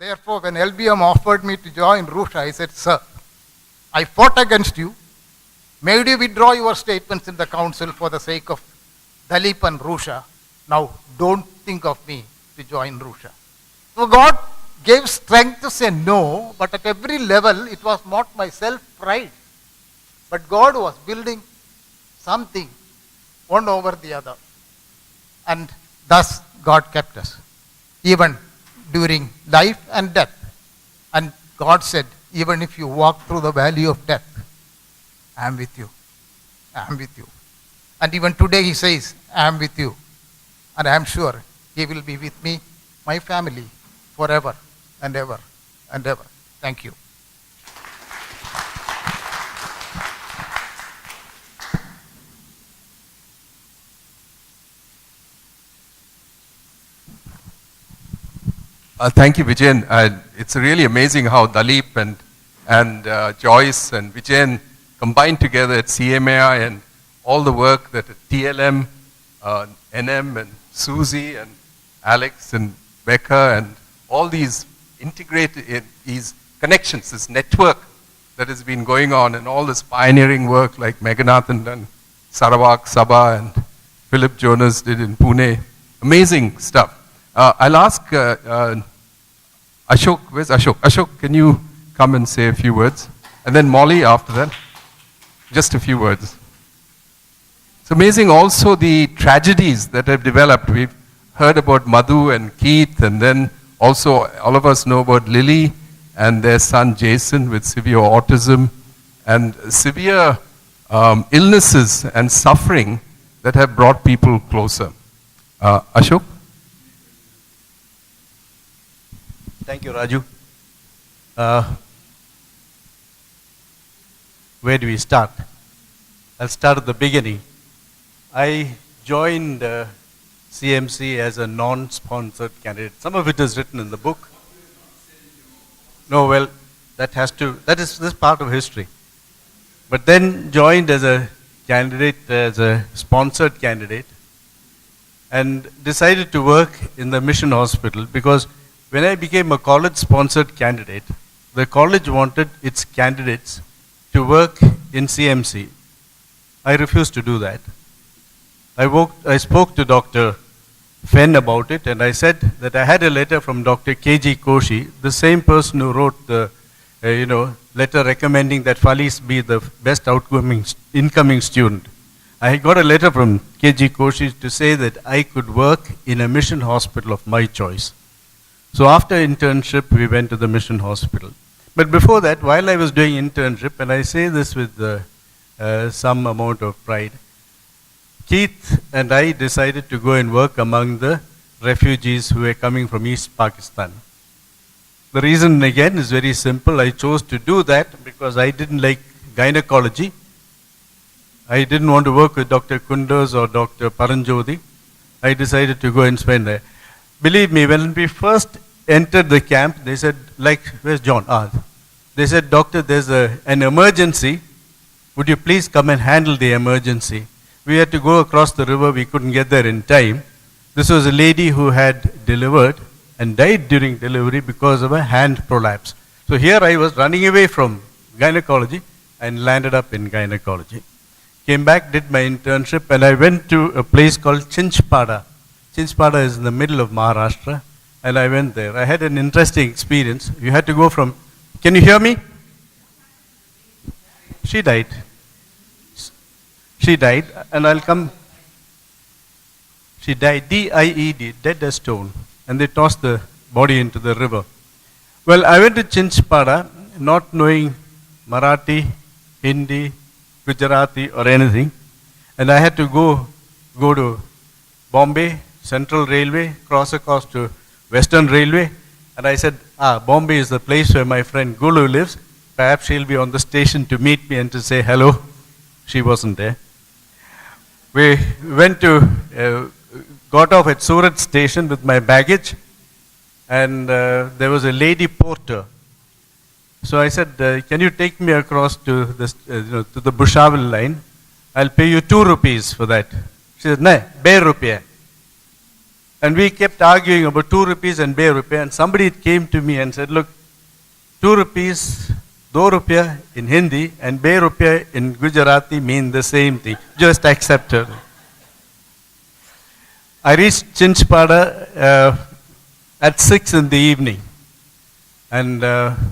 Therefore, when LBM offered me to join Russia, I said, sir, I fought against you, made you withdraw your statements in the council for the sake of Dalip and Russia. Now, don't think of me to join Russia. So God gave strength to say no, but at every level, it was not my self-pride. But God was building something, one over the other. And thus, God kept us, even during life and death. And God said, even if you walk through the valley of death, I am with you. I am with you. And even today he says, I am with you. And I am sure he will be with me, my family, forever and ever and ever. Thank you. Thank you, Vijayan. It's really amazing how Dalip and Joyce and Vijayan combined together at CMAI and all the work that TLM, NM and Susie and Alex and Becca and all these integrated, these connections, this network that has been going on and all this pioneering work like Meghanathan and Sarawak Sabha and Philip Jonas did in Pune. Amazing stuff. I'll ask Ashok, where's Ashok? Ashok, can you come and say a few words? And then Molly after that. Just a few words. It's amazing also the tragedies that have developed. We've heard about Madhu and Keith, and then also all of us know about Lily and their son Jason with severe autism and severe illnesses and suffering that have brought people closer. Ashok? Thank you, Raju. Where do we start? I'll start at the beginning. I joined CMC as a non-sponsored candidate. Some of it is written in the book. No, well, that is part of history. But then joined as a candidate, as a sponsored candidate, and decided to work in the mission hospital because when I became a college-sponsored candidate, the college wanted its candidates to work in CMC. I refused to do that. I spoke to Dr. Fenn about it, and I said that I had a letter from Dr. K.G. Koshi, the same person who wrote the letter recommending that Falis be the best incoming student. I got a letter from K.G. Koshi to say that I could work in a mission hospital of my choice. So after internship, we went to the mission hospital. But before that, while I was doing internship, and I say this with some amount of pride, Keith and I decided to go and work among the refugees who were coming from East Pakistan. The reason again is very simple. I chose to do that because I didn't like gynecology. I didn't want to work with Dr. Kunduz or Dr. Paranjodi. I decided to go and spend there. Believe me, when we first entered the camp, they said, where's John? They said, doctor, there's an emergency. Would you please come and handle the emergency? We had to go across the river. We couldn't get there in time. This was a lady who had delivered and died during delivery because of a hand prolapse. So here I was running away from gynecology and landed up in gynecology. Came back, did my internship, and I went to a place called Chinchpada. Chinchpada is in the middle of Maharashtra, and I went there. I had an interesting experience. You had to go from, can you hear me? She died. She died, and I'll come. She died, D-I-E-D, dead as stone, and they tossed the body into the river. Well, I went to Chinchpada, not knowing Marathi, Hindi, Gujarati, or anything, and I had to go to Bombay, Central Railway, cross across to Western Railway, and I said, Bombay is the place where my friend Gulu lives. Perhaps she'll be on the station to meet me and to say hello. She wasn't there. We went to, got off at Surat station with my baggage, and there was a lady porter. So I said, can you take me across to this, to the Bhusawal line? I'll pay you 2 rupees for that. She said, no, 2 rupees. And we kept arguing about 2 rupees and bay rupiah. And somebody came to me and said, look, 2 rupees, 2 rupiah in Hindi and bay rupiah in Gujarati mean the same thing. Just accept it. I reached Chinchpada at 6 in the evening and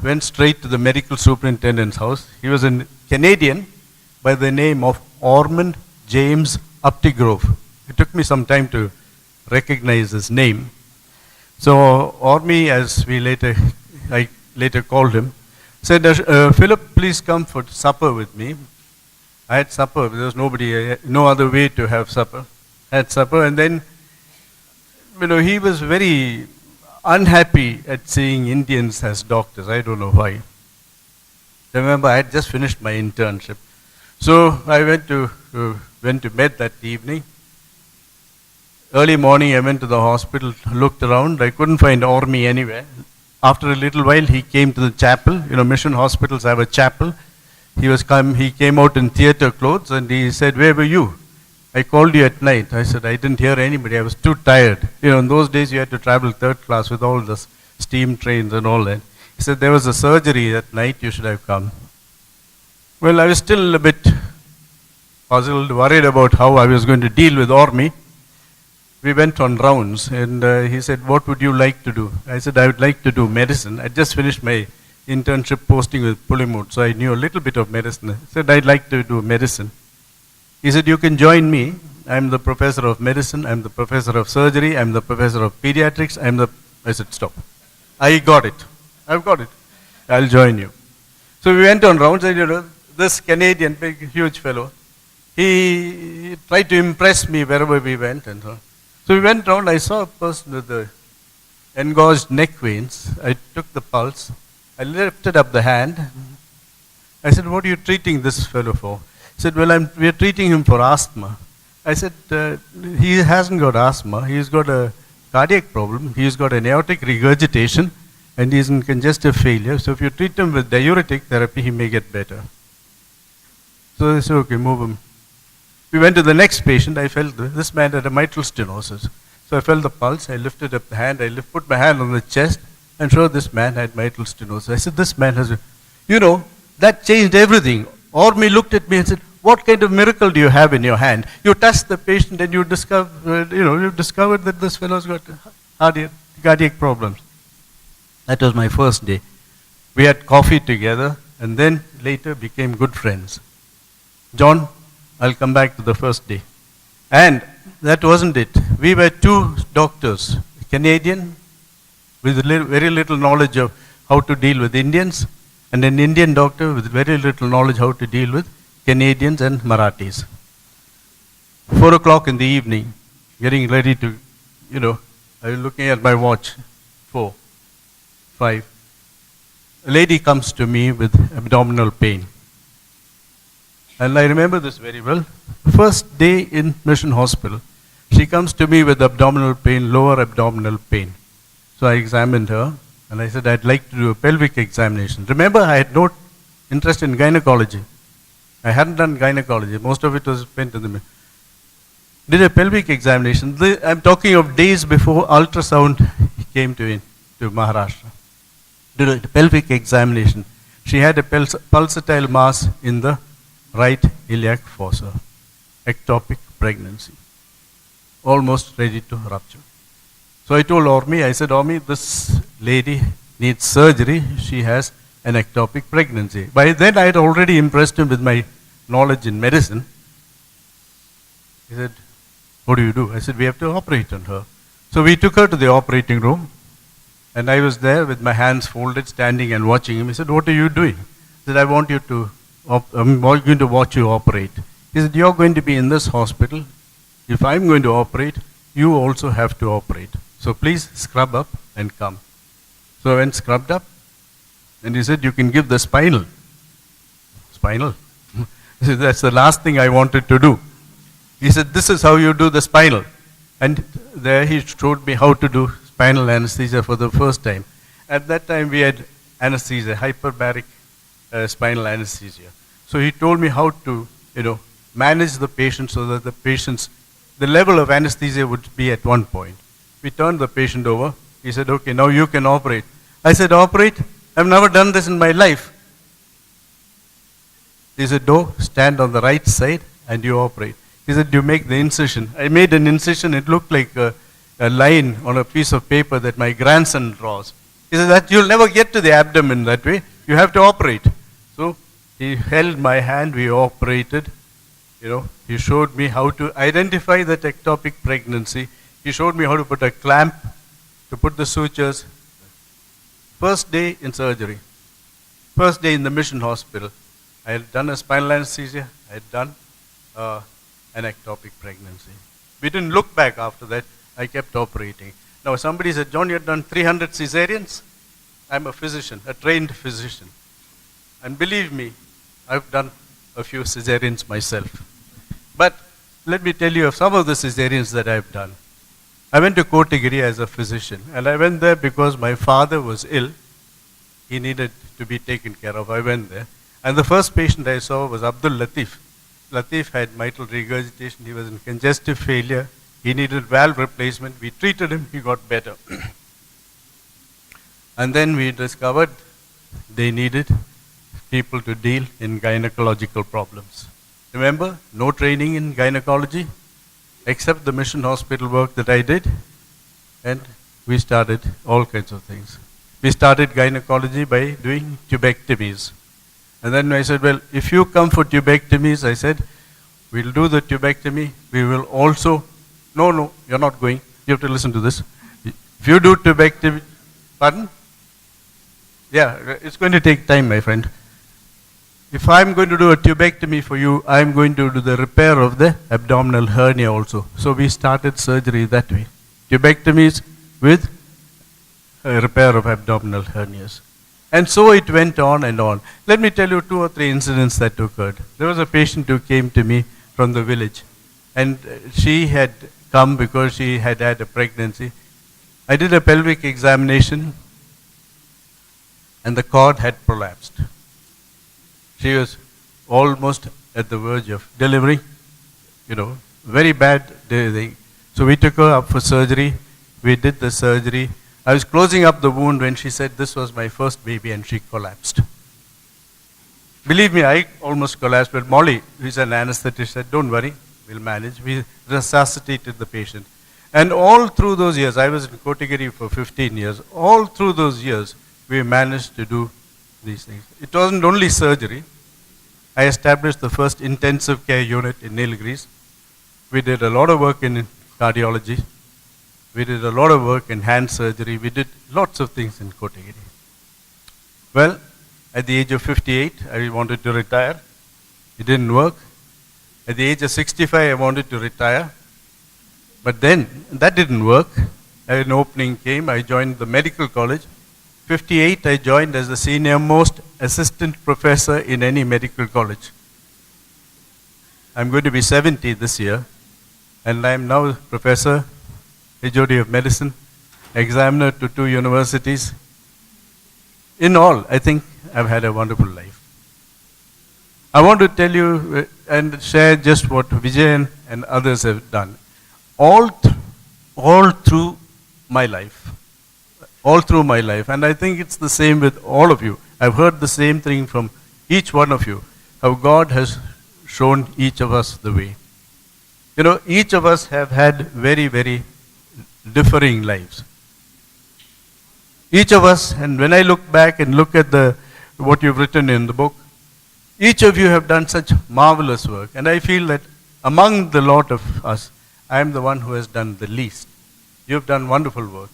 went straight to the medical superintendent's house. He was a Canadian by the name of Ormond James Uptigrove. It took me some time to recognize his name. So Ormy, as I later called him, said, Philip, please come for supper with me. I had supper. There was no other way to have supper. I had supper, and then, he was very unhappy at seeing Indians as doctors. I don't know why. Remember, I had just finished my internship. So I went to bed that evening. Early morning, I went to the hospital, looked around. I couldn't find Ormy anywhere. After a little while, he came to the chapel. Mission hospitals have a chapel. He came out in theater clothes and he said, where were you? I called you at night. I said, I didn't hear anybody. I was too tired. In those days, you had to travel third class with all the steam trains and all that. He said, there was a surgery that night. You should have come. Well, I was still a bit puzzled, worried about how I was going to deal with Ormy. We went on rounds and he said, what would you like to do? I said, I would like to do medicine. I just finished my internship posting with Pulimut, so I knew a little bit of medicine. I said, I'd like to do medicine. He said, you can join me. I'm the professor of medicine. I'm the professor of surgery. I'm the professor of pediatrics. I said, stop. I got it. I've got it. I'll join you. So we went on rounds and this Canadian, big, huge fellow, he tried to impress me wherever we went and so on. So we went round, I saw a person with the engorged neck veins. I took the pulse. I lifted up the hand. I said, what are you treating this fellow for? He said, well, we're treating him for asthma. I said, he hasn't got asthma. He's got a cardiac problem. He's got an aortic regurgitation and he's in congestive failure. So if you treat him with diuretic therapy, he may get better. So I said, okay, move him. We went to the next patient. I felt this man had a mitral stenosis. So I felt the pulse. I lifted up the hand. I put my hand on the chest and showed this man had mitral stenosis. I said, this man has that changed everything. Ormy looked at me and said, what kind of miracle do you have in your hand? You touched the patient and you discovered that this fellow's got cardiac problems. That was my first day. We had coffee together and then later became good friends. John, I'll come back to the first day. And that wasn't it. We were 2 doctors, Canadian with very little knowledge of how to deal with Indians, and an Indian doctor with very little knowledge how to deal with Canadians and Marathis. 4 o'clock in the evening, getting ready to, I was looking at my watch, 4, 5. A lady comes to me with abdominal pain. And I remember this very well. First day in Mission Hospital, she comes to me with abdominal pain, lower abdominal pain. So I examined her and I said, I'd like to do a pelvic examination. Remember, I had no interest in gynecology. I hadn't done gynecology. Most of it was spent in the... Did a pelvic examination. I'm talking of days before ultrasound came to Maharashtra. Did a pelvic examination. She had a pulsatile mass in the right iliac fossa, ectopic pregnancy, almost ready to rupture. So I told Ormy, I said, Ormy, this lady needs surgery. She has an ectopic pregnancy. By then I had already impressed him with my knowledge in medicine. He said, what do you do? I said, we have to operate on her. So we took her to the operating room and I was there with my hands folded, standing and watching him. He said, what are you doing? I said, I'm going to watch you operate. He said, you're going to be in this hospital. If I'm going to operate, you also have to operate. So please scrub up and come. So I went scrubbed up and he said, you can give the spinal. Spinal? He said, that's the last thing I wanted to do. He said, this is how you do the spinal. And there he showed me how to do spinal anesthesia for the first time. At that time we had anesthesia, hyperbaric spinal anesthesia. So he told me how to, manage the patient so that the level of anesthesia would be at one point. We turned the patient over. He said, okay, now you can operate. I said, operate? I've never done this in my life. He said, no, stand on the right side and you operate. He said, you make the incision. I made an incision. It looked like a line on a piece of paper that my grandson draws. He said, that you'll never get to the abdomen that way. You have to operate. So he held my hand. We operated. He showed me how to identify that ectopic pregnancy. He showed me how to put a clamp, to put the sutures. First day in surgery. First day in the mission hospital. I had done a spinal anesthesia. I had done an ectopic pregnancy. We didn't look back after that. I kept operating. Now somebody said, John, you have done 300 cesareans? I'm a physician, a trained physician. And believe me, I've done a few cesareans myself. But let me tell you of some of the cesareans that I've done. I went to Kotagiri as a physician, and I went there because my father was ill. He needed to be taken care of. I went there. And the first patient I saw was Abdul Latif. Latif had mitral regurgitation. He was in congestive failure. He needed valve replacement. We treated him. He got better. And then we discovered they needed people to deal in gynecological problems. Remember, no training in gynecology, except the mission hospital work that I did. And we started all kinds of things. We started gynecology by doing tubectomies. And then I said, well, if you come for tubectomies, I said, we'll do the tubectomy. We will also, no, you're not going. You have to listen to this. If you do tubectomy, pardon? Yeah, it's going to take time, my friend. If I'm going to do a tubectomy for you, I'm going to do the repair of the abdominal hernia also. So we started surgery that way. Tubectomies with repair of abdominal hernias. And so it went on and on. Let me tell you 2 or 3 incidents that occurred. There was a patient who came to me from the village, and she had come because she had had a pregnancy. I did a pelvic examination, and the cord had prolapsed. She was almost at the verge of delivery, very bad thing. So we took her up for surgery. We did the surgery. I was closing up the wound when she said, this was my first baby, and she collapsed. Believe me, I almost collapsed, but Molly, who's an anesthetist, said, don't worry, we'll manage. We resuscitated the patient. And all through those years, I was in Kotagiri for 15 years, all through those years, we managed to do these things. It wasn't only surgery. I established the first intensive care unit in Nilgiris. We did a lot of work in cardiology. We did a lot of work in hand surgery. We did lots of things in Kotagiri. Well, at the age of 58, I wanted to retire. It didn't work. At the age of 65, I wanted to retire. But then, that didn't work. An opening came. I joined the medical college. 58, I joined as the senior most assistant professor in any medical college. I'm going to be 70 this year, and I'm now Professor HOD of Medicine, examiner to 2 universities. In all, I think I've had a wonderful life. I want to tell you and share just what Vijayan and others have done. All through my life. All through my life. And I think it's the same with all of you. I've heard the same thing from each one of you, how God has shown each of us the way. Each of us have had very, very differing lives. Each of us, and when I look back and look at what you've written in the book, each of you have done such marvelous work. And I feel that among the lot of us, I am the one who has done the least. You've done wonderful work.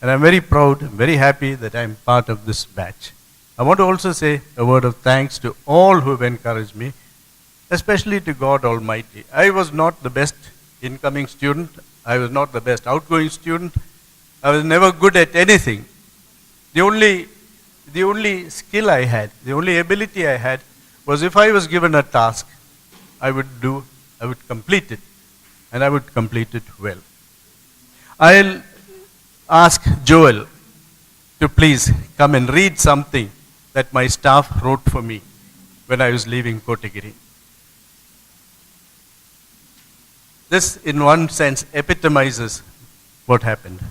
And I'm very proud, very happy that I'm part of this batch. I want to also say a word of thanks to all who have encouraged me, especially to God Almighty. I was not the best incoming student. I was not the best outgoing student. I was never good at anything. The only skill I had, the only ability I had was if I was given a task, I would complete it, and I would complete it well. I'll ask Joel to please come and read something that my staff wrote for me when I was leaving Kotagiri. This, in one sense, epitomizes what happened.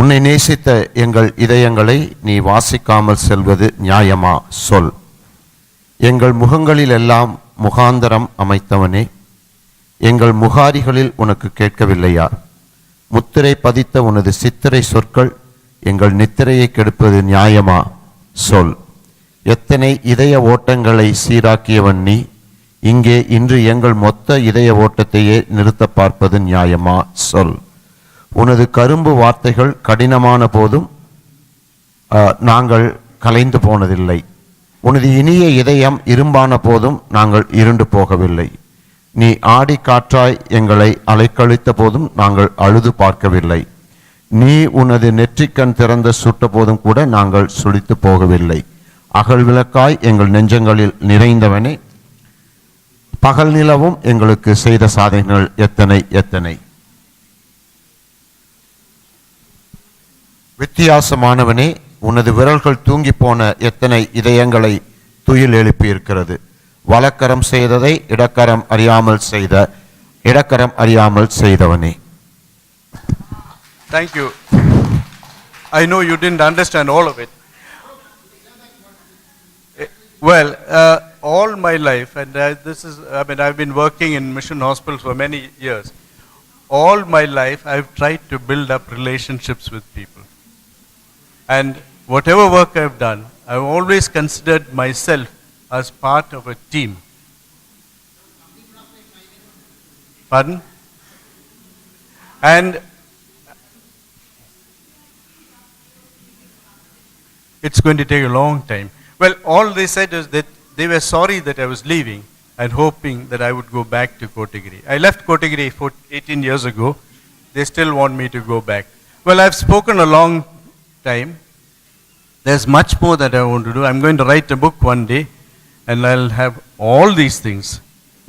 உன்னை நேசித்த எங்கள் இதயங்களை நீ வாசிக்காமல் செல்வது நியாயமா சொல். எங்கள் முகங்களிலெல்லாம் முகாந்தரம் அமைத்தவனே, எங்கள் முகாரிகளில் உனக்கு கேட்கவில்லையா? முத்திரை பதித்த உனது சித்திரை சொற்கள் எங்கள் நித்திரையை கெடுப்பது நியாயமா சொல். எத்தனை இதய ஓட்டங்களை சீராக்கியவன் நீ, இங்கே இன்று எங்கள் மொத்த இதய ஓட்டத்தையே நிறுத்த பார்ப்பது நியாயமா சொல். உனது கரும்பு வார்த்தைகள் கடினமான போதும் நாங்கள் கலைந்து போனதில்லை. உனது இனிய இதயம் இரும்பான போதும் நாங்கள் இருண்டு போகவில்லை. நீ ஆடி காற்றாய் எங்களை அலைக்கழித்த போதும் நாங்கள் அழுது பார்க்கவில்லை. நீ உனது நெற்றிக்கண் திறந்த சுட்ட போதும் கூட நாங்கள் சுளித்து போகவில்லை. அகல் விளக்காய் எங்கள் நெஞ்சங்களில் நிறைந்தவனே, பகல் நிலவும் எங்களுக்கு செய்த சாதனைகள் எத்தனை எத்தனை. வித்தியாசமானவனே, உனது விரல்கள் தூங்கி போன எத்தனை இதயங்களை துயில் எழுப்பியிருக்கிறது. வலக்கரம் செய்ததை இடக்கரம் அறியாமல் செய்தவனே. Thank you. I know you didn't understand all of it. Well, all my life, and I've been working in mission hospitals for many years. All my life, I've tried to build up relationships with people. And whatever work I've done, I've always considered myself as part of a team. Pardon? And it's going to take a long time. Well, all they said is that they were sorry that I was leaving and hoping that I would go back to Kotagiri. I left Kotagiri 18 years ago. They still want me to go back. Well, I've spoken a long time. There's much more that I want to do. I'm going to write a book one day, and I'll have all these things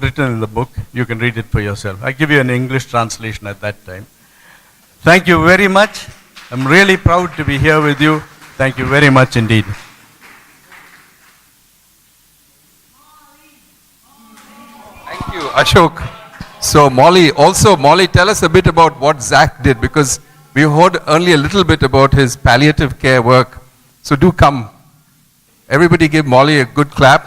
written in the book. You can read it for yourself. I'll give you an English translation at that time. Thank you very much. I'm really proud to be here with you. Thank you very much indeed. Thank you, Ashok. So Molly, tell us a bit about what Zach did, because we heard only a little bit about his palliative care work. So do come. Everybody give Molly a good clap.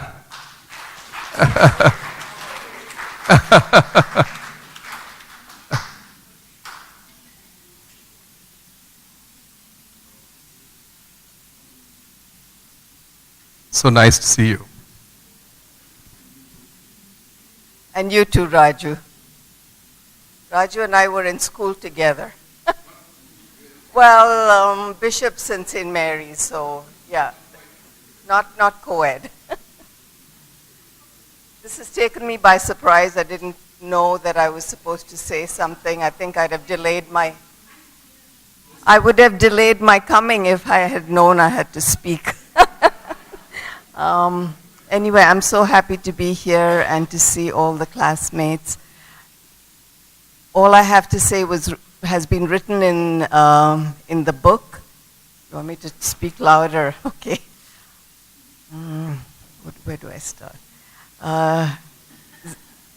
So nice to see you. And you too, Raju. Raju and I were in school together. Well, Bishops and St. Mary's, so yeah, not co-ed. This has taken me by surprise. I didn't know that I was supposed to say something. I think I would have delayed my coming if I had known I had to speak. Anyway, I'm so happy to be here and to see all the classmates. All I have to say has been written in the book. You want me to speak louder? Okay. Where do I start?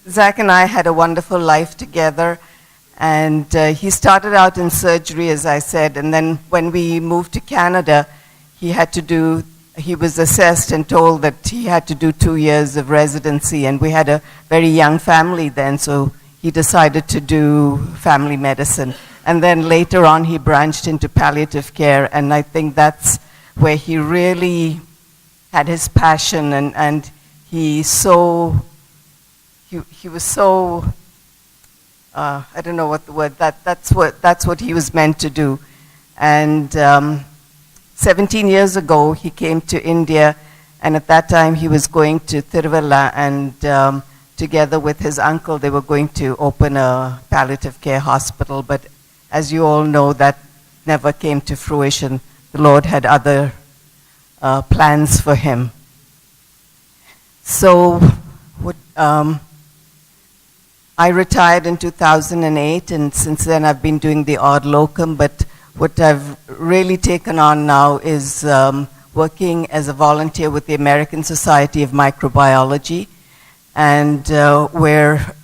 Zach and I had a wonderful life together, and he started out in surgery, as I said, and then when we moved to Canada, he was assessed and told that he had to do 2 years of residency, and we had a very young family then, so he decided to do family medicine. And then later on, he branched into palliative care, and I think that's where he really had his passion, and he was so, I don't know what the word, that's what he was meant to do. And 17 years ago, he came to India, and at that time he was going to Tiruvalla, and together with his uncle, they were going to open a palliative care hospital. But as you all know, that never came to fruition. The Lord had other plans for him. So I retired in 2008, and since then I've been doing the odd locum, but what I've really taken on now is working as a volunteer with the American Society of Microbiology, and where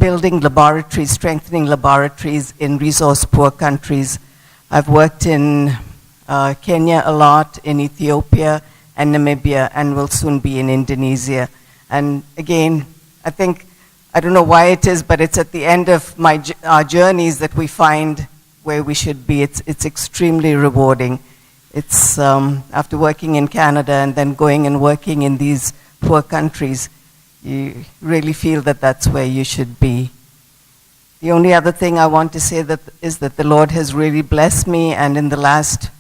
building laboratories, strengthening laboratories in resource-poor countries. I've worked in Kenya a lot, in Ethiopia and Namibia, and will soon be in Indonesia. And again, I think, I don't know why it is, but it's at the end of our journeys that we find where we should be. It's extremely rewarding. It's after working in Canada and then going and working in these poor countries, you really feel that that's where you should be. The only other thing I want to say is that the Lord has really blessed me, and in the last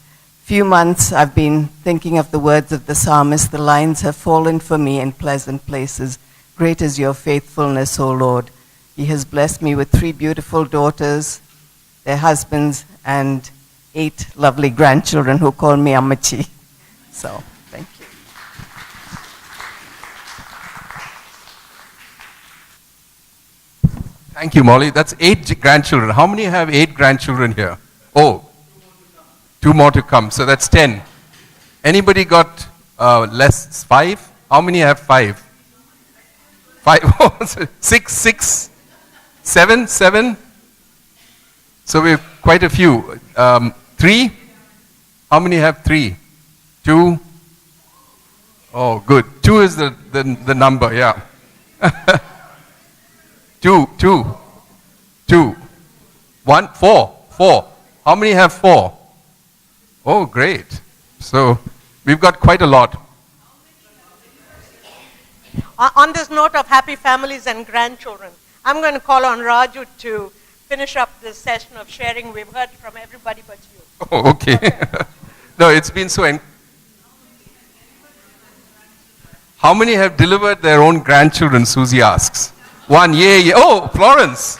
few months I've been thinking of the words of the psalmist, "The lines have fallen for me in pleasant places. Great is your faithfulness, O Lord." He has blessed me with 3 beautiful daughters, their husbands, and 8 lovely grandchildren who call me Ammachi. So, thank you. Thank you, Molly. That's 8 grandchildren. How many have 8 grandchildren here? Oh, 2 more to come. So that's 10. Anybody got less? 5? How many have 5? 5, 6, 7. So we have quite a few. 3? How many have 3? 2? Oh, good. 2 is the number, yeah. 2. 1, 4. How many have 4? Oh, great. So we've got quite a lot. On this note of happy families and grandchildren, I'm going to call on Raju to finish up this session of sharing. We've heard from everybody but you. Oh, okay. No, it's been so... How many have delivered their own grandchildren, Susie asks. 1, yay. Oh, Florence.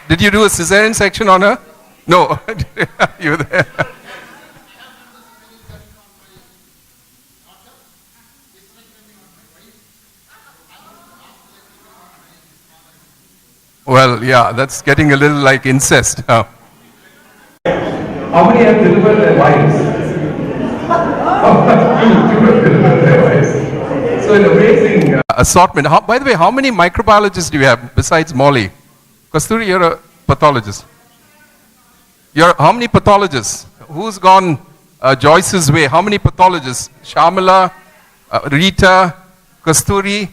Did you do a cesarean section on her? No. You were there. Well, yeah, that's getting a little like incest now. How many have delivered their wives? Two have delivered their wives. So an amazing assortment. By the way, how many microbiologists do you have besides Molly? Kasturi, you're a pathologist. How many pathologists? Who's gone Joyce's way? How many pathologists? Shamala, Rita, Kasturi,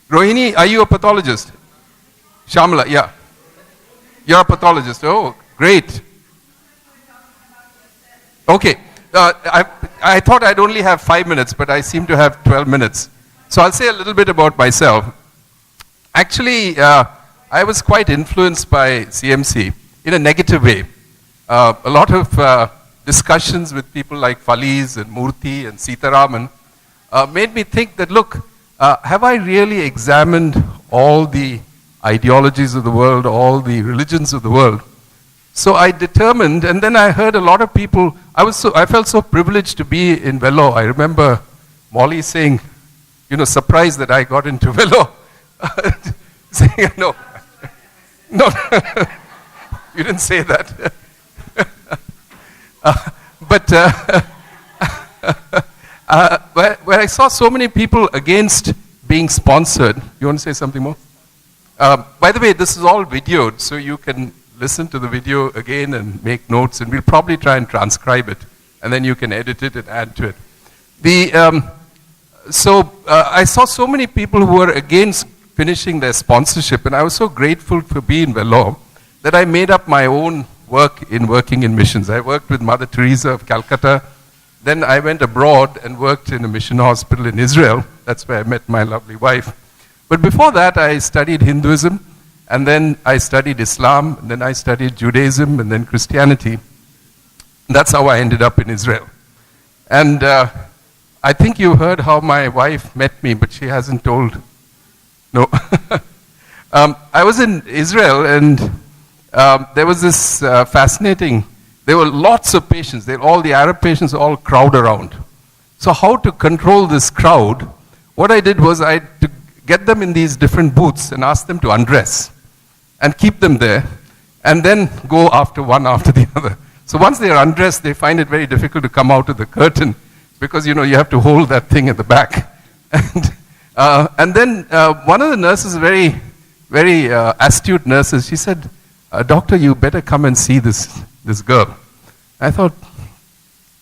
Rohini, are you a pathologist? Shamala, yeah. You're a pathologist. Oh, great. Okay. I thought I'd only have 5 minutes, but I seem to have 12 minutes. So I'll say a little bit about myself. Actually, I was quite influenced by CMC in a negative way. A lot of discussions with people like Faliz and Murthy and Sitaraman made me think that, look, have I really examined all the ideologies of the world, all the religions of the world? So I determined, and then I heard a lot of people, I felt so privileged to be in Velo. I remember Molly saying, surprised that I got into Velo. Saying, no, you didn't say that. But where I saw so many people against being sponsored, you want to say something more? By the way, this is all videoed, so you can listen to the video again and make notes, and we'll probably try and transcribe it, and then you can edit it and add to it. I saw so many people who were against finishing their sponsorship, and I was so grateful to be in Vellore that I made up my own work in working in missions. I worked with Mother Teresa of Calcutta. Then I went abroad and worked in a mission hospital in Israel. That's where I met my lovely wife. But before that, I studied Hinduism, and then I studied Islam, and then I studied Judaism, and then Christianity. That's how I ended up in Israel. And I think you heard how my wife met me, but she hasn't told. No. I was in Israel, and there was this fascinating, there were lots of patients. All the Arab patients all crowd around. So how to control this crowd? What I did was I had to get them in these different booths and ask them to undress and keep them there, and then go one after the other. So once they are undressed, they find it very difficult to come out of the curtain because, you have to hold that thing at the back. And then one of the nurses very very astute nurses. She said, "Doctor, you better come and see this girl." I thought,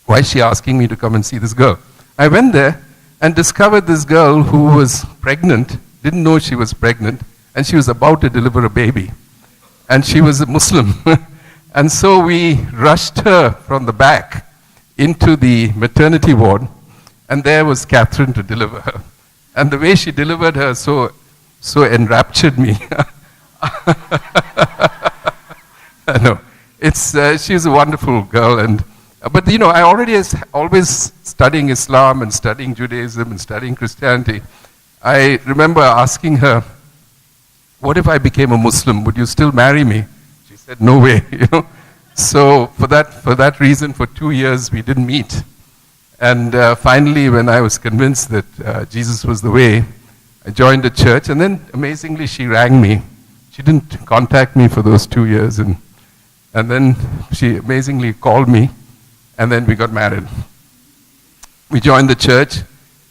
why is she asking me to come and see this girl? I went there and discovered this girl who was pregnant, didn't know she was pregnant, and she was about to deliver a baby. And she was a Muslim. And so we rushed her from the back into the maternity ward, and there was Catherine to deliver her. And the way she delivered her so enraptured me. No, she's a wonderful girl, but you know, I always studying Islam and studying Judaism and studying Christianity. I remember asking her, "What if I became a Muslim? Would you still marry me?" She said, "No way." You know. So for that reason, for 2 years we didn't meet. And finally, when I was convinced that Jesus was the way, I joined a church. And then, amazingly, she rang me. She didn't contact me for those 2 years, and then she amazingly called me. And then we got married. We joined the church,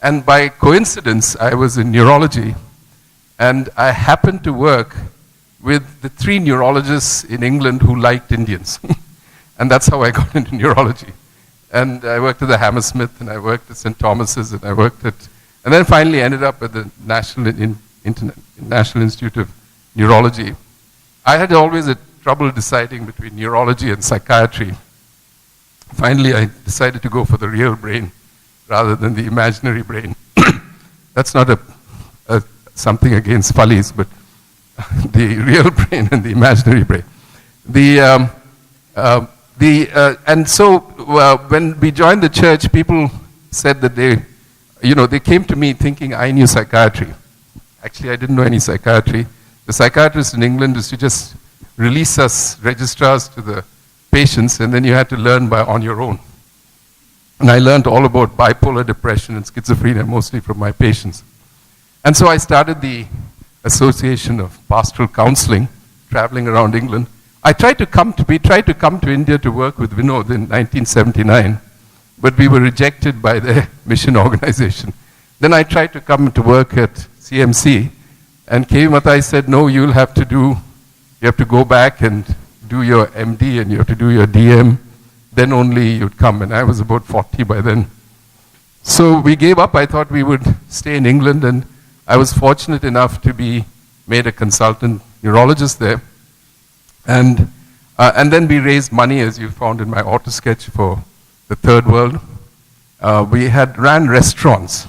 and by coincidence, I was in neurology, and I happened to work with the 3 neurologists in England who liked Indians. And that's how I got into neurology. And I worked at the Hammersmith, and I worked at St. Thomas's, and and then finally ended up at the National Institute of Neurology. I had always a trouble deciding between neurology and psychiatry. Finally, I decided to go for the real brain rather than the imaginary brain. That's not something against Follies, but the real brain and the imaginary brain. And so when we joined the church, people said that they came to me thinking I knew psychiatry. Actually, I didn't know any psychiatry. The psychiatrist in England is to just release us registrars to the patients, and then you had to learn on your own. And I learned all about bipolar depression and schizophrenia, mostly from my patients. And so I started the Association of Pastoral Counseling, traveling around England. We tried to come to India to work with Vinod in 1979, but we were rejected by their mission organization. Then I tried to come to work at CMC, and K. Mathai said, "No, you have to go back and do your MD, and you have to do your DM, then only you'd come." And I was about 40 by then. So we gave up. I thought we would stay in England, and I was fortunate enough to be made a consultant neurologist there. And then we raised money, as you found in my auto sketch, for the Third World. We ran restaurants.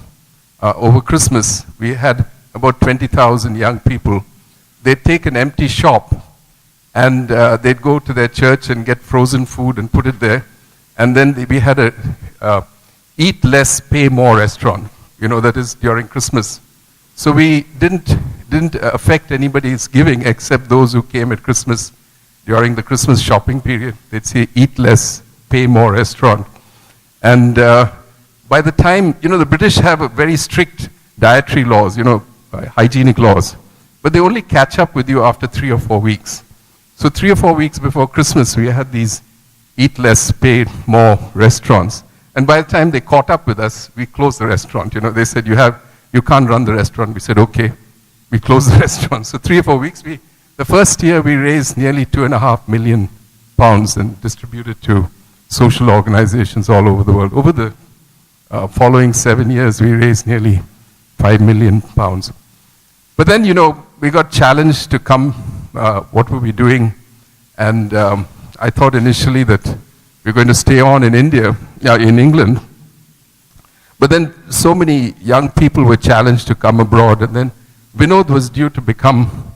Over Christmas, we had about 20,000 young people. They'd take an empty shop, and they'd go to their church and get frozen food and put it there. And then we had a eat less, pay more restaurant, that is during Christmas. So we didn't affect anybody's giving except those who came at Christmas during the Christmas shopping period. They'd say eat less, pay more restaurant. And by the time, the British have a very strict dietary laws, hygienic laws, but they only catch up with you after 3 or 4 weeks. So 3 or 4 weeks before Christmas, we had these eat less, pay more restaurants. And by the time they caught up with us, we closed the restaurant. They said, you can't run the restaurant. We said, okay. We closed the restaurant. So 3 or 4 weeks, the first year we raised nearly £2.5 million and distributed to social organizations all over the world. Over the following 7 years, we raised nearly £5 million. But then, we got challenged to come. What were we doing? And I thought initially that we were going to stay on in England. But then so many young people were challenged to come abroad. And then Vinod was due to become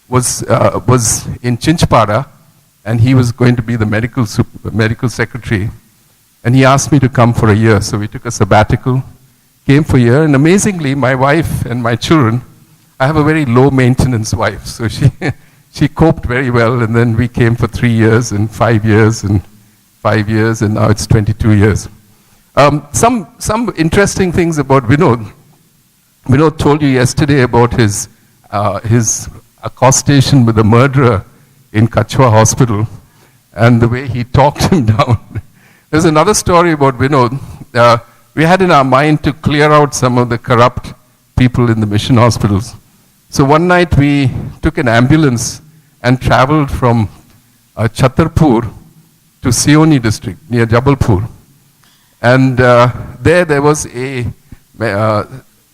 was in Chinchpada, and he was going to be the medical secretary. And he asked me to come for a year. So we took a sabbatical, came for a year. And amazingly, my wife and my children, I have a very low maintenance wife. So she coped very well. And then we came for 3 years and 5 years and 5 years. And now it's 22 years. Some interesting things about Vinod. Vinod told you yesterday about his accostation with the murderer in Kachwa Hospital and the way he talked him down. There's another story about Vinod. We had in our mind to clear out some of the corrupt people in the mission hospitals. So one night we took an ambulance and traveled from Chhatarpur to Seoni district near Jabalpur. And there was an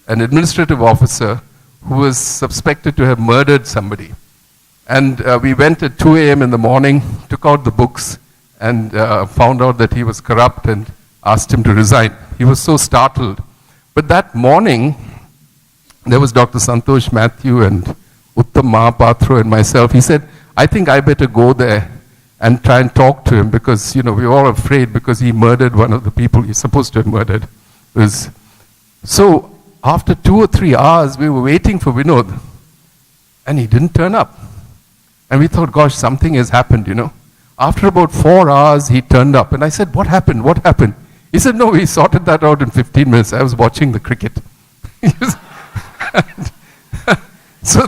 administrative officer who was suspected to have murdered somebody. And we went at 2 a.m. in the morning, took out the books, and found out that he was corrupt and asked him to resign. He was so startled. But that morning, there was Dr. Santosh Matthew and Uttam Mahapatro and myself. He said, I think I better go there and try and talk to him because, we were all afraid because he murdered one of the people he's supposed to have murdered. So after 2 or 3 hours, we were waiting for Vinod, and he didn't turn up. And we thought, gosh, something has happened, After about 4 hours, he turned up, and I said, what happened? What happened? He said, no, we sorted that out in 15 minutes. I was watching the cricket. So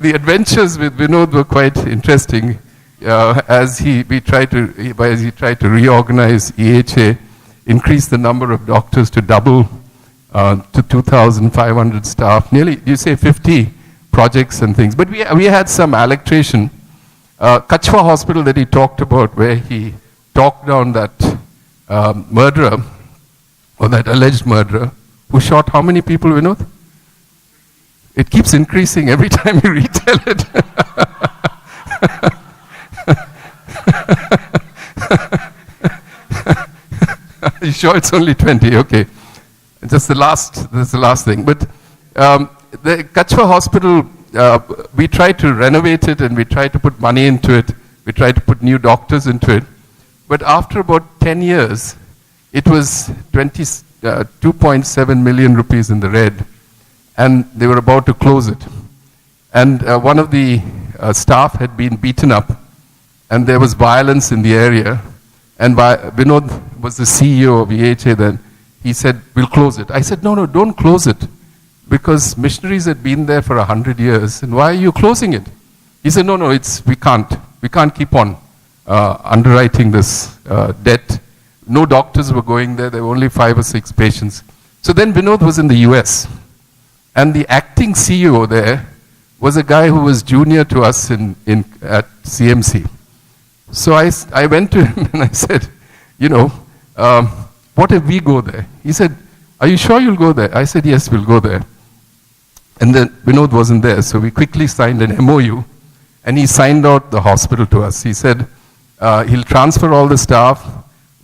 the adventures with Vinod were quite interesting as he tried to reorganize EHA, increase the number of doctors to double to 2,500 staff, nearly, you say 50 projects and things. But we had some alliteration. Kachwa Hospital that he talked about, where he talked down that murderer, or that alleged murderer, who shot how many people, Vinod? It keeps increasing every time you retell it. You sure it's only 20? Okay. That's the last thing. But the Kachwa Hospital, we tried to renovate it and we tried to put money into it. We tried to put new doctors into it. But after about 10 years, it was 2.7 million rupees in the red. And they were about to close it. And one of the staff had been beaten up, and there was violence in the area. And Vinod was the CEO of EHA then. He said, we'll close it. I said, no, don't close it, because missionaries had been there for 100 years, and why are you closing it? He said, no, we can't keep on underwriting this debt. No doctors were going there. There were only 5 or 6 patients. So then Vinod was in the US. And the acting CEO there was a guy who was junior to us at CMC. So I went to him and I said, what if we go there? He said, are you sure you'll go there? I said, yes, we'll go there. And then Vinod wasn't there, so we quickly signed an MOU, and he signed out the hospital to us. He said, he'll transfer all the staff,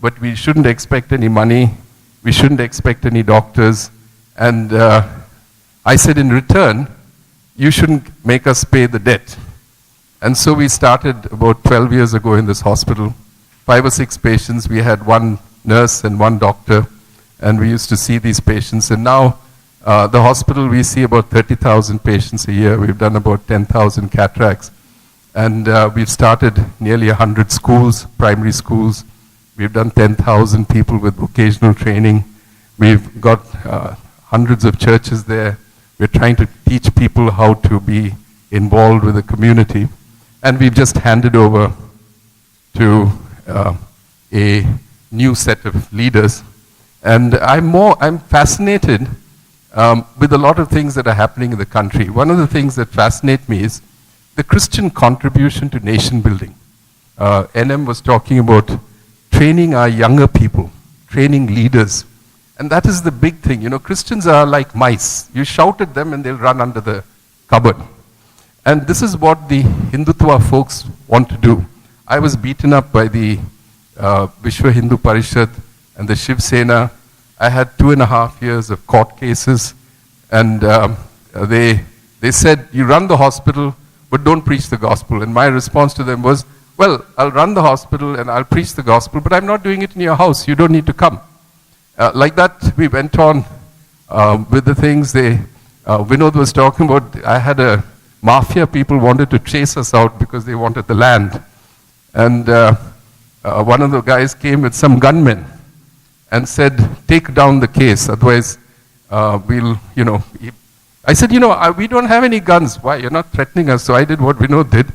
but we shouldn't expect any money. We shouldn't expect any doctors. And I said, in return, you shouldn't make us pay the debt. And so we started about 12 years ago in this hospital. 5 or 6 patients. We had 1 nurse and 1 doctor, and we used to see these patients. And now, the hospital, we see about 30,000 patients a year. We've done about 10,000 cataracts. And we've started nearly 100 schools, primary schools. We've done 10,000 people with vocational training. We've got hundreds of churches there. We're trying to teach people how to be involved with the community. And we've just handed over to a new set of leaders. And I'm fascinated with a lot of things that are happening in the country. One of the things that fascinate me is the Christian contribution to nation building. NM was talking about training our younger people, training leaders. And that is the big thing. Christians are like mice. You shout at them and they'll run under the cupboard. And this is what the Hindutva folks want to do. I was beaten up by the Vishwa Hindu Parishad and the Shiv Sena. I had 2.5 years of court cases. And they said, you run the hospital, but don't preach the gospel. And my response to them was, well, I'll run the hospital and I'll preach the gospel, but I'm not doing it in your house. You don't need to come. Like that, we went on with the things. Vinod was talking about, I had a mafia people wanted to chase us out because they wanted the land. And one of the guys came with some gunmen and said, take down the case, otherwise we'll, I said, we don't have any guns. Why? You're not threatening us. So I did what Vinod did.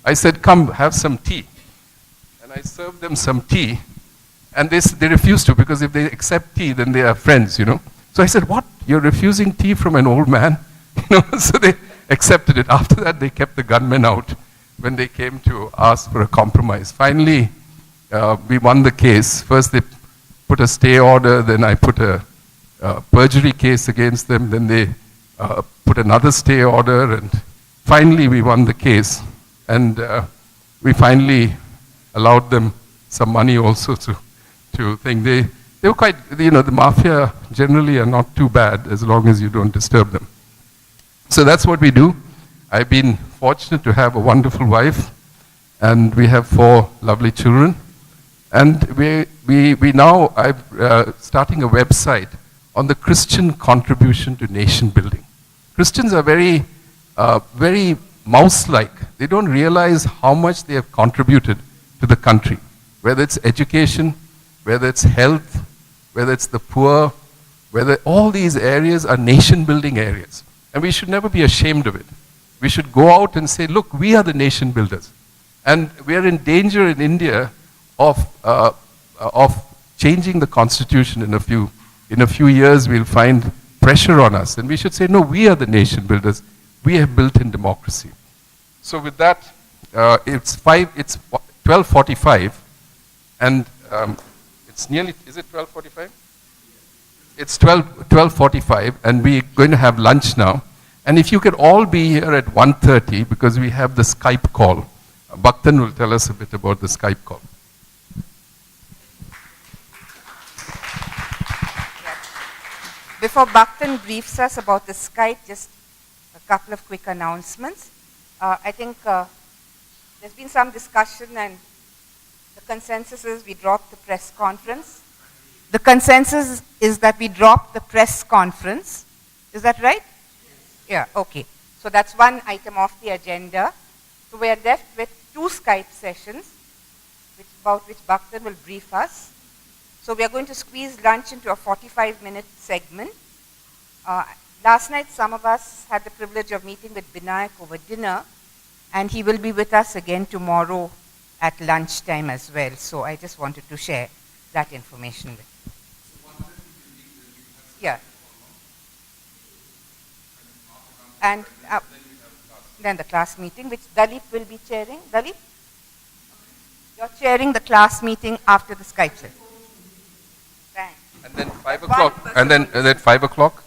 I said, come, have some tea. And I served them some tea. And they refused to, because if they accept tea, then they are friends, So I said, what? You're refusing tea from an old man? So accepted it. After that, they kept the gunmen out when they came to ask for a compromise. Finally, we won the case. First, they put a stay order, then I put a perjury case against them, then they put another stay order, and finally we won the case. And we finally allowed them some money also to think. They were quite, the mafia generally are not too bad as long as you don't disturb them. So that's what we do. I've been fortunate to have a wonderful wife, and we have 4 lovely children. And we now, I'm starting a website on the Christian contribution to nation building. Christians are very, very mouse-like. They don't realize how much they have contributed to the country, whether it's education, whether it's health, whether it's the poor, whether all these areas are nation-building areas. And we should never be ashamed of it. We should go out and say, look, we are the nation builders. And we are in danger in India of changing the constitution in a few years. We'll find pressure on us. And we should say, no, we are the nation builders. We have built in democracy. So with that, it's 12:45, and it's nearly, is it 12:45? It's 12:45, and we're going to have lunch now. And if you could all be here at 1:30, because we have the Skype call. Bhaktan will tell us a bit about the Skype call. Before Bhaktan briefs us about the Skype, just a couple of quick announcements. I think there's been some discussion, and the consensus is we drop the press conference. The consensus is that we drop the press conference. Is that right? Yeah, okay. So that's one item off the agenda. So we are left with 2 Skype sessions, about which Bhaktan will brief us. So we are going to squeeze lunch into a 45-minute segment. Last night, some of us had the privilege of meeting with Binayak over dinner, and he will be with us again tomorrow at lunchtime as well. So I just wanted to share that information with you. Yeah. And then the class meeting, which Dalip will be chairing. Dalip? You're chairing the class meeting after the Skype session. Thanks. And then 5 o'clock, and then 5 o'clock?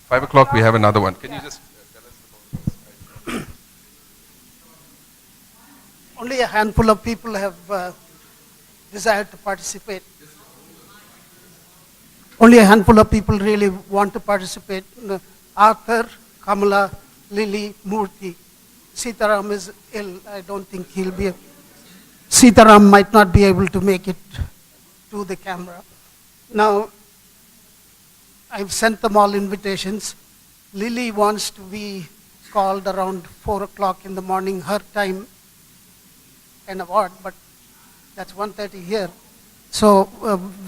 5 o'clock we have another one. Can you just tell us about this? Only a handful of people have desired to participate. Only a handful of people really want to participate. Arthur, Kamala, Lily, Murthy. Sitaram is ill. I don't think he'll be. Sitaram might not be able to make it to the camera. Now, I've sent them all invitations. Lily wants to be called around 4 o'clock in the morning, her time, kind of odd, but that's 1:30 here. So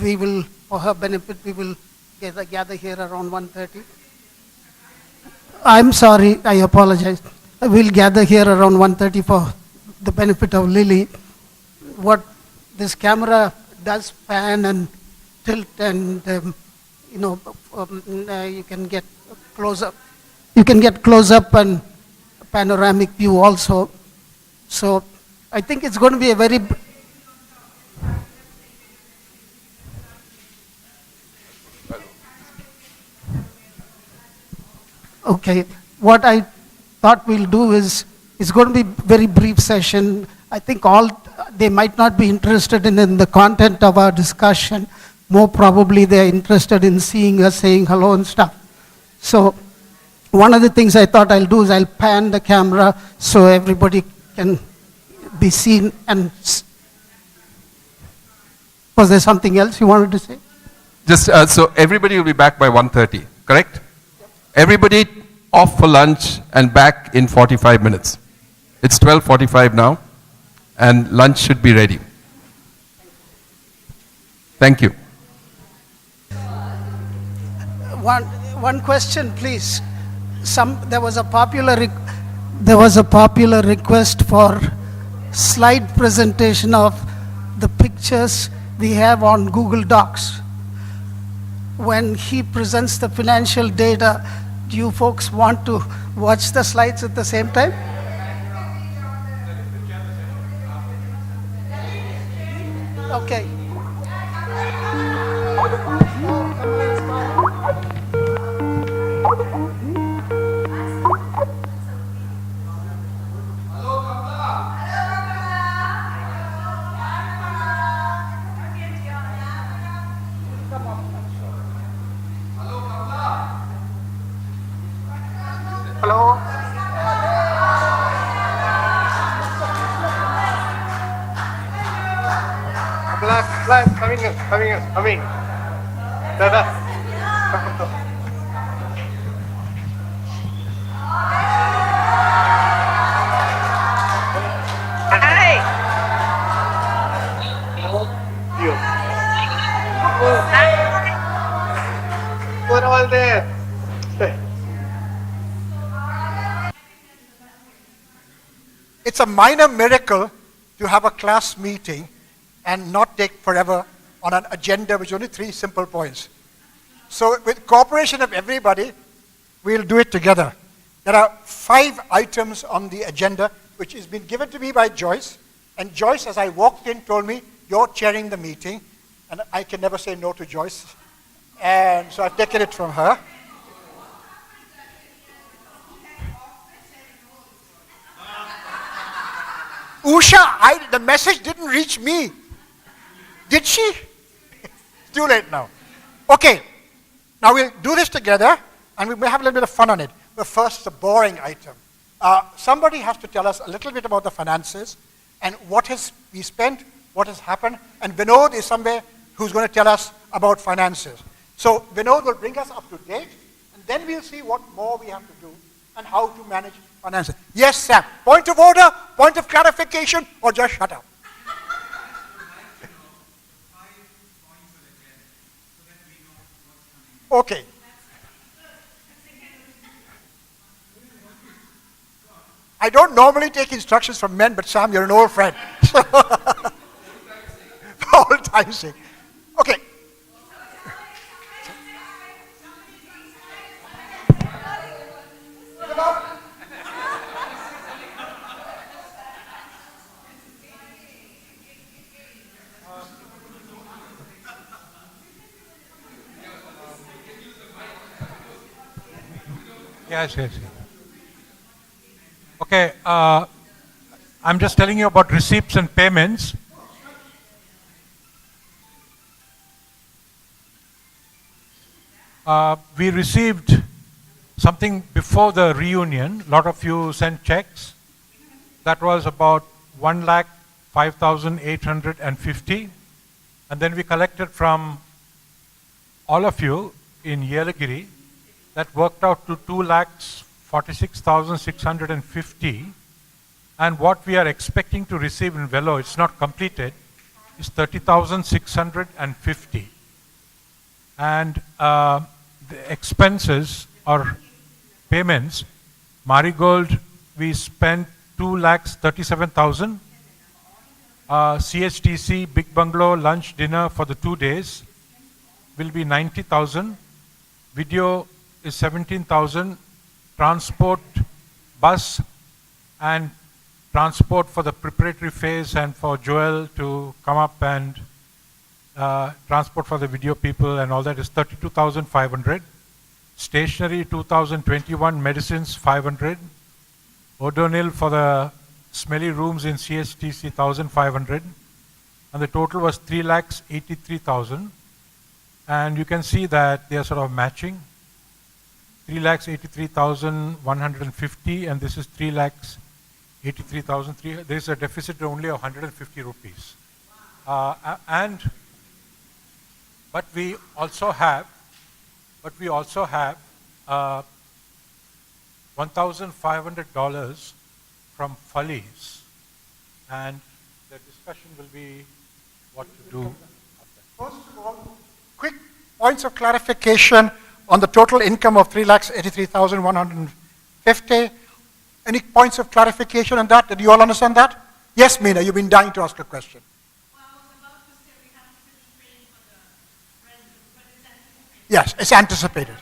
we will, for her benefit, we will gather here around 1:30. I'm sorry, I apologize. We'll gather here around 1:30 for the benefit of Lily. What this camera does pan and tilt, and you can get close up. You can get close up and panoramic view also. So I think it's going to be a very okay. What I thought we'll do is, it's going to be very brief session. I think they might not be interested in the content of our discussion. More probably they're interested in seeing us, saying hello and stuff. So one of the things I thought I'll do is I'll pan the camera so everybody can be seen. And was there something else you wanted to say? Just so everybody will be back by 1:30, correct? Everybody off for lunch and back in 45 minutes. It's 12:45 now, and lunch should be ready. Thank you. One question, please. There was a popular request for slide presentation of the pictures we have on Google Docs. When he presents the financial data, Do you folks want to watch the slides at the same time? Okay. Hello. Black, coming. Dada. We're all there. It's a minor miracle to have a class meeting and not take forever on an agenda which is only 3 simple points. So with cooperation of everybody, we'll do it together. There are 5 items on the agenda which has been given to me by Joyce. And Joyce, as I walked in, told me, you're chairing the meeting. And I can never say no to Joyce. And so I've taken it from her. Usha, the message didn't reach me. Did she? It's too late now. Okay, now we'll do this together and we may have a little bit of fun on it. But first, the boring item. Somebody has to tell us a little bit about the finances and what has we spent, what has happened, and Vinod is somewhere who's going to tell us about finances. So Vinod will bring us up to date, and then we'll see what more we have to do and how to manage finances. Yes, Sam. Point of order, point of clarification, or just shut up. Okay. I don't normally take instructions from men, but Sam, you're an old friend. For old time's sake. Okay. Yes. Okay, I'm just telling you about receipts and payments. We received something before the reunion. A lot of you sent checks. That was about 1,05,850. And then we collected from all of you in Yelagiri. That worked out to 2,46,650. And what we are expecting to receive in Velo, it's not completed, is 30,650. And the expenses or payments, Marigold, we spent 2,37,000. CHTC, Big Bungalow, lunch, dinner for the 2 days will be 90,000. Video is 17,000. Transport, bus, and transport for the preparatory phase and for Joel to come up and transport for the video people and all that is 32,500. Stationery 2,021, medicines 500. O'Donnell for the smelly rooms in CHTC 1,500. And the total was 3,83,000. And you can see that they are sort of matching. 3,83,150 and this is 3,83,000. There is a deficit only of 150 rupees. But we also have $1,500 from Fali's, and the discussion will be what to do. First of all, quick points of clarification on the total income of 3,83,150. Any points of clarification on that? Did you all understand that? Yes, Meena, you've been dying to ask a question. Well, I was about to say we have to finish paying for the residents, but it's anticipated. Yes, it's anticipated.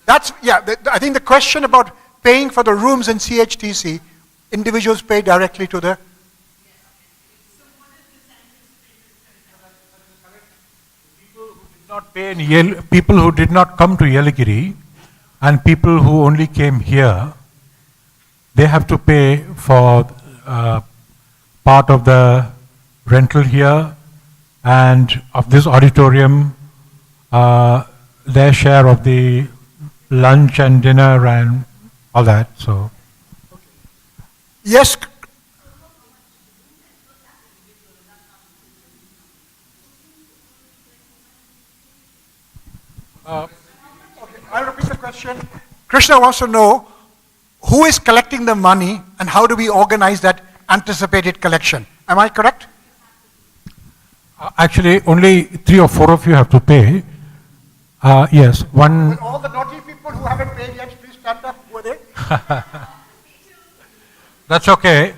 I think the question about paying for the rooms in CHTC, individuals pay directly to the... People who did not come to Yelagiri and people who only came here, they have to pay for part of the rental here and of this auditorium, their share of the lunch and dinner and all that. So, Yes. Okay, I'll repeat the question. Krishna wants to know who is collecting the money and how do we organize that anticipated collection. Am I correct? actually, only 3 or 4 of you have to pay. Yes, one. All the naughty people who haven't paid yet, please stand up. Were they? That's okay.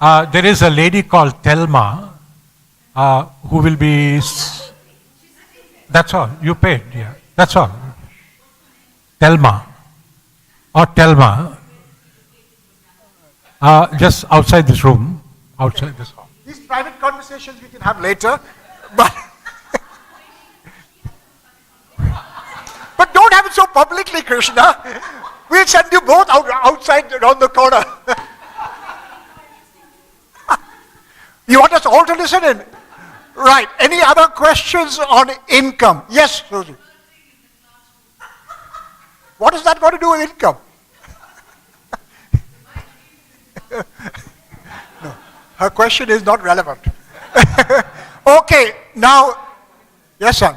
There is a lady called Telma who will be. That's all. You paid, yeah. That's all. Telma. Or Telma. Just outside this room. Outside this hall. These private conversations we can have later. But don't have it so publicly, Krishna. We'll send you both outside around the corner. You want us all to listen in? Right. Any other questions on income? Yes, Susie. What has that got to do with income? No, her question is not relevant. Okay, now, yes, son.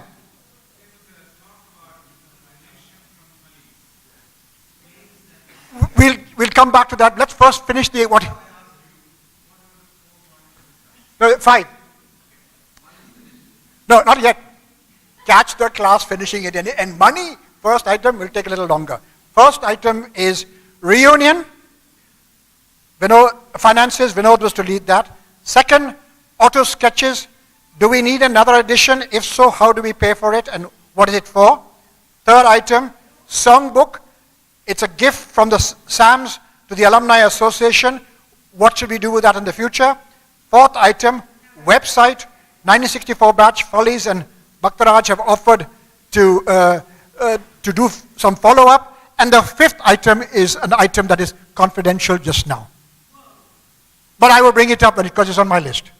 We'll come back to that. Let's first finish the what? No, 5. No, not yet. Catch the class finishing it. And money, first item, will take a little longer. First item is reunion. Finances, Vinod was to lead that. Second, auto sketches. Do we need another edition? If so, how do we pay for it and what is it for? Third item, songbook. It's a gift from the SAMS to the Alumni Association. What should we do with that in the future? Fourth item, website. 1964 batch, Follies and Bhaktaraj have offered to do some follow-up. And the fifth item is an item that is confidential just now. But I will bring it up because it's on my list.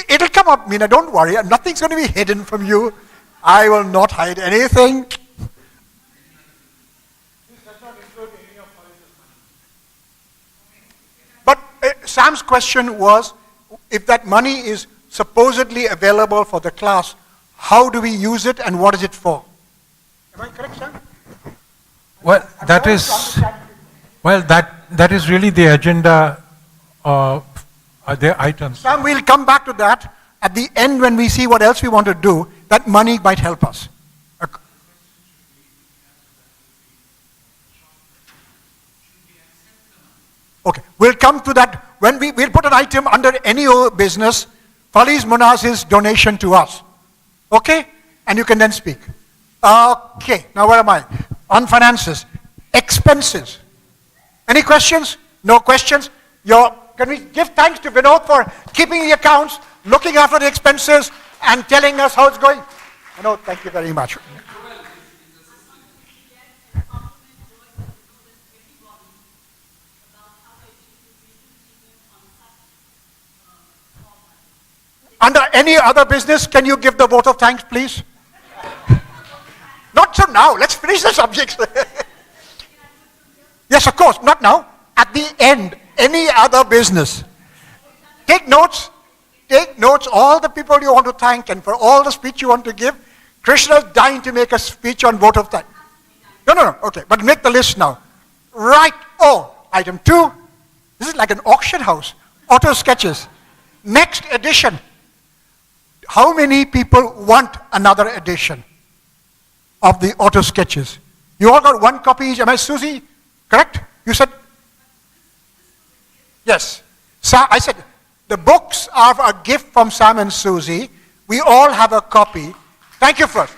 It'll come up, Meena, don't worry. Nothing's going to be hidden from you. I will not hide anything. But Sam's question was, if that money is supposedly available for the class, how do we use it and what is it for? Am I correct, Sam? Well, that is really the agenda of the items. Sam, we'll come back to that at the end when we see what else we want to do. That money might help us. Okay, we'll come to that when we'll put an item under any business, Faliz Munaz's donation to us. Okay? And you can then speak. Okay, now where am I? On finances. Expenses. Any questions? No questions? Can we give thanks to Vinod for keeping the accounts, looking after the expenses, and telling us how it's going? Vinod, thank you very much. Under any other business, can you give the vote of thanks, please? Not so now. Let's finish the subjects. Yes, of course. Not now. At the end, any other business. Take notes. Take notes. All the people you want to thank and for all the speech you want to give. Krishna is dying to make a speech on vote of thanks. No. Okay, but make the list now. Right. Oh, item 2. This is like an auction house. Auto sketches. Next edition. How many people want another edition of the auto sketches? You all got 1 copy each. Am I, Susie? Correct? You said? Yes. I said, the books are a gift from Sam and Susie. We all have a copy. Thank you first.